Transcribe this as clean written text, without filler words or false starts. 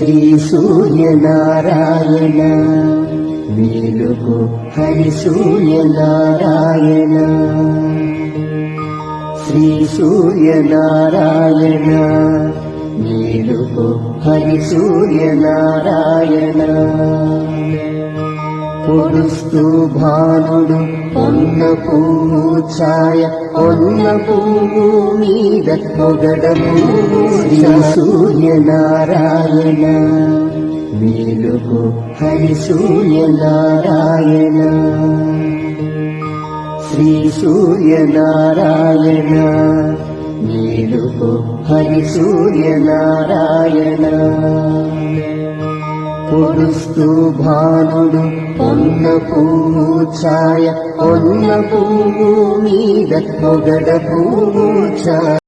శ్రీ సూర్యనారాయణ మేలుకు హరి సూర్యనారాయణ శ్రీ సూర్యనారాయణ మేలుకు హరి సూర్యనారాయణ పొడుస్తూ భానుడు పొన్న పువ్వు ఛాయ పొన్న పువ్వు మీద పొగడము శ్రీ సూర్యనారాయణ మేలుకు హరి సూర్యనారాయణ శ్రీ సూర్యనారాయణ మేలుకు హరి సూర్యనారాయణ పొడుస్తూ భానుడు పొన్న పువ్వు ఛాయ పొన్న పువ్వు మీద పొగడ పువ్వు ఛాయ